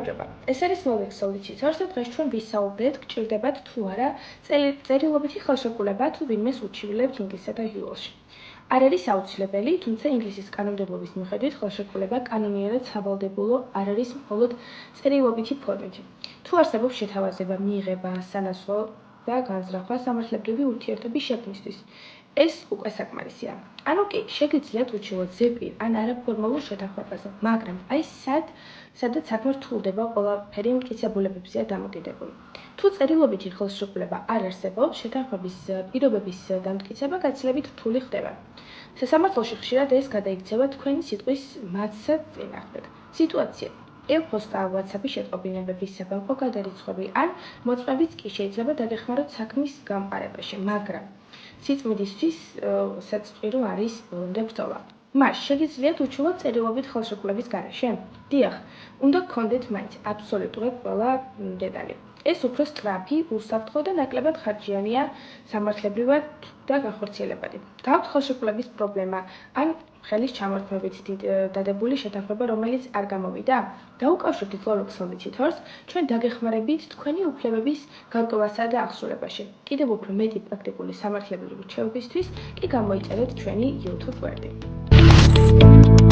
გამარჯობა. ეს არის Lolexol Tutors და დღეს ჩვენ ვისაუბრეთ, გჭირდებათ თუ არა წერილობითი ხელშეკრულება თუ ვინმეს უჩივლებთ ინგლისსა და ჰიულში. არ არის აუცილებელი, თუმცა ინგლისის კანონმდებლობის მიხედვით ხელშეკრულება კანონიერად სავალდებულო არ არის მხოლოდ წერილობითი ფორმით. თუ არსებობს შეთავაზება, მიღება, სანაცვლო და განზრახვა სამართლებრივი ურთიერთობის შექმნისთვის. ეს უკვე საკმარისია. ანუ კი, შეგიძლიათ უჩივლოთ ზეპირ ან არაფორმალურ შეთანხმებაზე, მაგრამ აი სადაც საქმე რთულდება ყველაფერი მტკიცებულებებზეა დამოკიდებული. თუ წერილობითი ხელშეკრულება არ არსებობს, შეთანხმების პირობების დამტკიცება გაცილებით რთული ხდება. სასამართლოში ხშირად ეს გადაიქცევა თქვენი სიტყვის მათსა წინააღმდეგ. სიტუაცია e-posta, WhatsApp-ის შეტყობინებების, საბანკო გადარიცხვები ან მოწმებიც კი შეიძლება დაგეხმაროთ საქმის გამყარებაში, მაგრამ სიწმიდისთვის საჭირო არის ბოლომდე ბრძოლა. მას შეგიძლიათ უჩვეულოთ წერილობით ხელშეკრულების გარეშე? დიახ, უნდა გქონდეთ მაინც აბსოლუტურად ყველა დეტალი. ეს უფრო სწრაფი, უსაფრთხო და ნაკლებად ხარჯიანია სამართლებრივად და განხორციელებადი. გაქვთ ხელშეკრულების პრობლემა ან ხელის ჩამორთმებით დადებული შეთანხმება, რომელიც არ გამოვიდა? დაუკავშირდით Lolexol Tutors, ჩვენ დაგეხმარებით თქვენი უფლებების გარკვევასა და აღსრულებაში. კიდევ უფრო მეტი პრაქტიკული სამართლებრივი რჩევებისთვის კი გამოიწერეთ ჩვენი YouTube გვერდი.